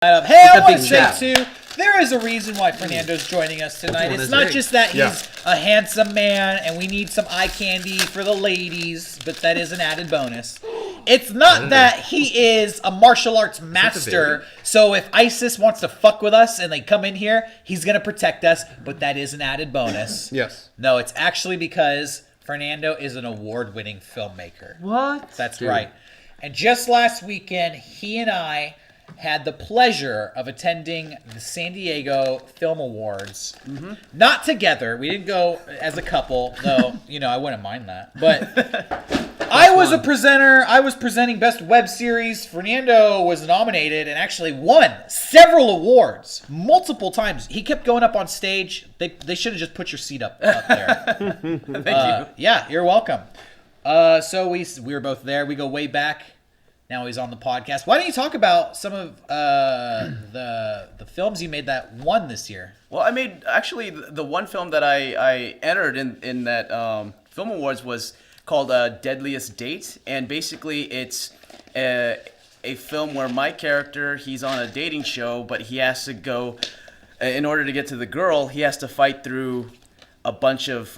Hey, I want to say too, there is a reason why Fernando's joining us tonight. It's not just that he's a handsome man and we need some eye candy for the ladies, but that is an added bonus. It's not that he is a martial arts master, so if ISIS wants to fuck with us and they come in here, he's going to protect us, but that is an added bonus. Yes. No, it's actually because Fernando is an award-winning filmmaker. What? That's right. And just last weekend, he and I had the pleasure of attending the San Diego Film Awards. Mm-hmm. Not together. We didn't go as a couple, though, I wouldn't mind that. But I was a presenter. I was presenting Best Web Series. Fernando was nominated and actually won several awards multiple times. He kept going up on stage. They should have just put your seat up there. Thank you. Yeah, you're welcome. So we were both there. We go way back. Now he's on the podcast. Why don't you talk about some of the films you made that won this year? Well, I made actually the one film that I entered in that film awards was called Deadliest Date, and basically it's a film where my character, he's on a dating show, but he has to go in order to get to the girl. He has to fight through a bunch of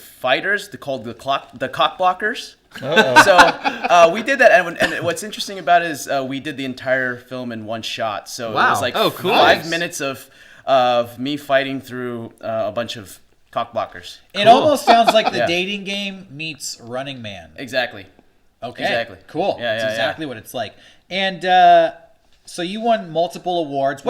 fighters. They're called the cock blockers. So we did that, and what's interesting about it is we did the entire film in one shot. So it was like 5 minutes of me fighting through a bunch of cock blockers. It almost sounds like the dating game meets Running Man. Exactly. Okay. Exactly. Cool. Yeah, That's exactly what it's like. And so you won multiple awards.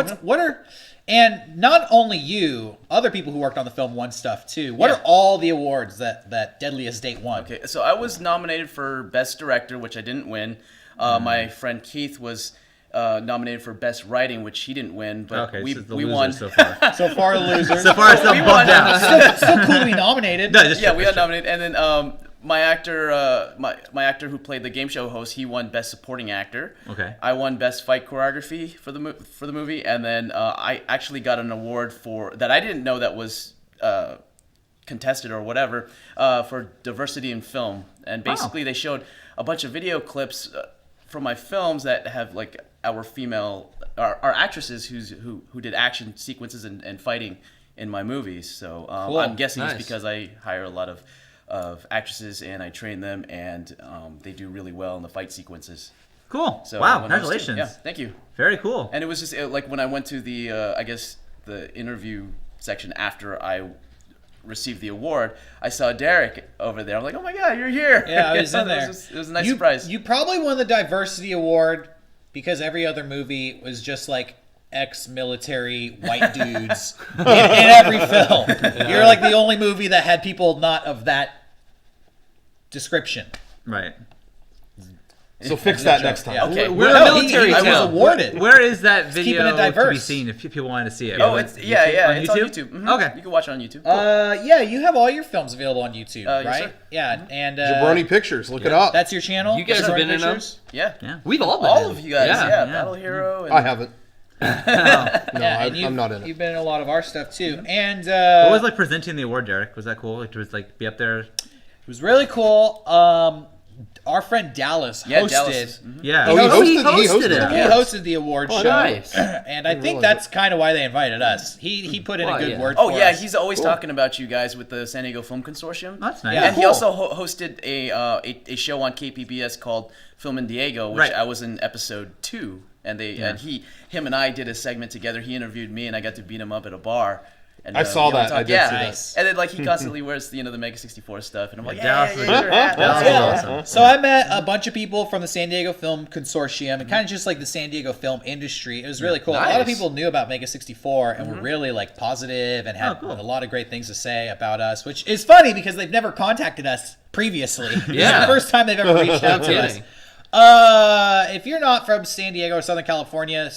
And not only you, other people who worked on the film won stuff too. What are all the awards that Deadliest Date won? Okay, so I was nominated for Best Director, which I didn't win. My friend Keith was nominated for Best Writing, which he didn't win, but we won. So far, the losers. So far, it's not bumped down. Still cool to be nominated. No, we got nominated, and then my actor, my actor who played the game show host, he won Best Supporting Actor. Okay. I won Best Fight Choreography for the movie, and then I actually got an award for that I didn't know that was contested or whatever for diversity in film. And basically, they showed a bunch of video clips from my films that have like our actresses who did action sequences and fighting in my movies. So cool. I'm guessing it's because I hire a lot of actresses and I train them, and they do really well in the fight sequences. Cool. So wow, congratulations. Yeah, thank you. Very cool. And it was just like when I went to the the interview section after I received the award, I saw Derrick over there. I'm like, oh my God, you're here. Yeah, I was in there. It was a nice surprise. You probably won the diversity award because every other movie was just like ex-military white dudes in every film. Yeah. You're like the only movie that had people not of that description. Right. So fix that next time. Yeah, okay. We're a military I town. was awarded. Where is that keeping video it diverse. to be seen if people wanted to see it? Oh, it's on YouTube. Mm-hmm. Okay. You can watch it on YouTube. Yeah, you have all your films available on YouTube, Yes, right? sir. Yeah, and Jabroni Pictures, look it up. that's your channel. You guys have been in them? Yeah. We've all been All in of them. you guys. Yeah. Battle Hero. And I haven't. and I'm not in it. You've been in a lot of our stuff too, and What was like presenting the award, Derrick? Was that cool? Like to just like be up there? it was really cool. Our friend Dallas hosted. Dallas. Yeah. He hosted He it. hosted the award show, nice. and I think that's kind of why they invited us. He put in a good word. Oh for yeah, us. he's always talking about you guys with the San Diego Film Consortium. That's nice. Yeah. And he also hosted a show on KPBS called Film in Diego, which Right. I was in episode 2. And him and I did a segment together. He interviewed me, and I got to beat him up at a bar. And, I saw that. I did see that. And then like he constantly wears the Mega64 stuff, and I'm like, Dallas yeah, is you're Dallas is awesome. So I met a bunch of people from the San Diego Film Consortium and kind of just like the San Diego film industry. It was really cool. A lot of people knew about Mega64 and were really like positive and had a lot of great things to say about us, which is funny because they've never contacted us previously. This is the first time they've ever reached out to us. If you're not from San Diego or Southern California,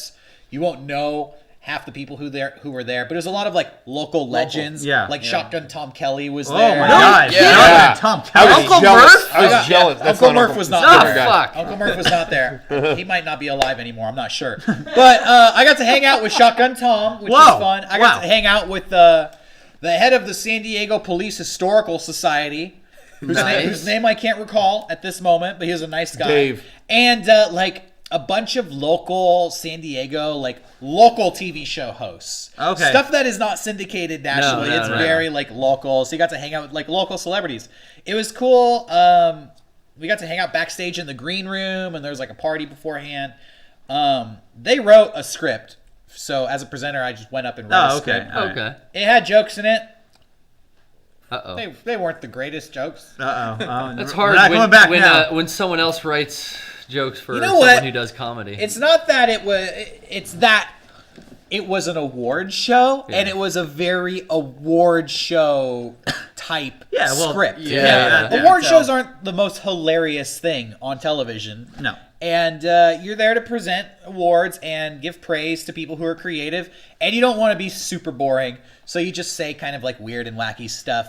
you won't know half the people who were there, but there's a lot of like local legends. Like Shotgun Tom Kelly was there. Oh my God! Yeah. Tom Kelly. Uncle Murph? I was jealous. That's Uncle not Murph was not Oh, there. fuck. Uncle Murph was not there. He might not be alive anymore. I'm not sure. But I got to hang out with Shotgun Tom, which was fun. I got to hang out with the head of the San Diego Police Historical Society, whose name I can't recall at this moment, but he was a nice guy. Dave. And a bunch of local San Diego, like local TV show hosts. Okay. Stuff that is not syndicated nationally. No, it's no. very like local. So you got to hang out with like local celebrities. It was cool. We got to hang out backstage in the green room, and there was like a party beforehand. They wrote a script. So as a presenter, I just went up and read a script. All right. Okay. It had jokes in it. Uh-oh. They weren't the greatest jokes. That's We're hard not going back now. when someone else writes jokes for You know someone what? who does comedy. It's not that it was. It's that it was an award show, and it was a very award show type script. Award shows aren't the most hilarious thing on television. No. And you're there to present awards and give praise to people who are creative, and you don't want to be super boring, so you just say kind of like weird and wacky stuff.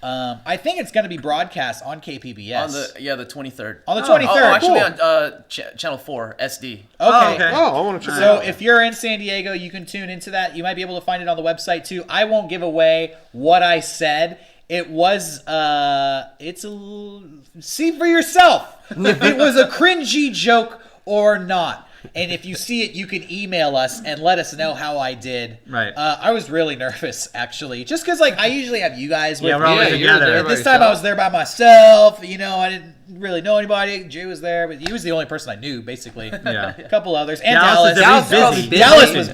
I think it's going to be broadcast on KPBS. On the 23rd. On the 23rd. Oh, actually cool. on Channel 4 SD. Okay. okay. Oh, I want to check it So out. if you're in San Diego, you can tune into that. You might be able to find it on the website too. I won't give away what I said. It was see for yourself if it was a cringy joke or not. And if you see it, you can email us and let us know how I did. Right. I was really nervous, actually. Just because, like, I usually have you guys with Yeah, we're me. always you're together. there But by this time I was there by myself. You know, I didn't really know anybody. Jay was there, but he was the only person I knew, basically. Yeah. A couple others. And Dallas Dallas. is busy. Dallas was,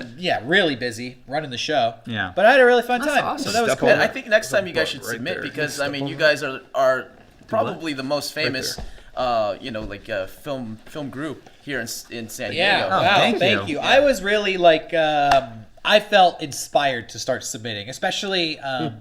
really busy running the show. Yeah. But I had a really fun time. awesome. So that was Step cool. on And I think next time you guys should Right submit there. because Step I mean on you it. guys are probably the most famous there. film group here in San Diego. Yeah, Oh, wow, thank thank you. you. I was really like, I felt inspired to start submitting, especially, I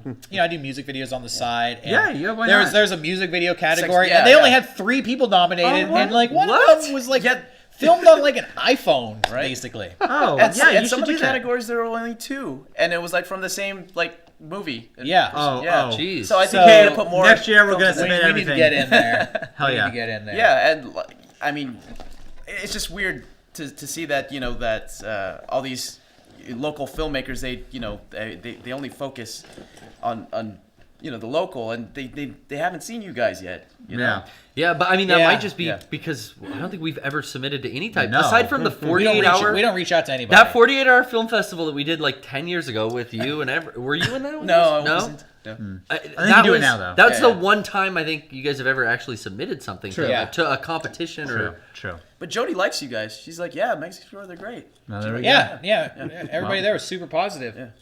do music videos on the side. And Yeah, yeah, why not? There's a music video category, yeah, and they only yeah. had 3 people nominated, Oh, what? and like one What? of them was like Yeah. filmed on like an iPhone, Right. basically. Oh, And, yeah, and you some should of the do that. categories there were only 2, and it was like from the same like movie. Yeah. Oh, yeah. oh. Jeez. So I think So, we need to put more. next year we're films gonna in We, there. submit we need to everything. get in there. Hell we yeah. need to get in there. Yeah, and I mean, it's just weird to see that that all these local filmmakers they only focus on the local, and they haven't seen you guys yet. You know? Yeah. Yeah, but I mean that Yeah. might just be Yeah. because I don't think we've ever submitted to any type No. aside from the We don't 48-hour. we don't reach out to anybody. That 48-hour film festival that we did like 10 years ago with you and were you in that one? No, I no. wasn't. No. I think you do it now, though. That's Yeah, the yeah. one time I think you guys have ever actually submitted something True. Yeah. to a competition or. True. But Jody likes you guys. She's like, yeah, Mega64, they're great. No, there we go. Yeah. Everybody there was super positive. Yeah.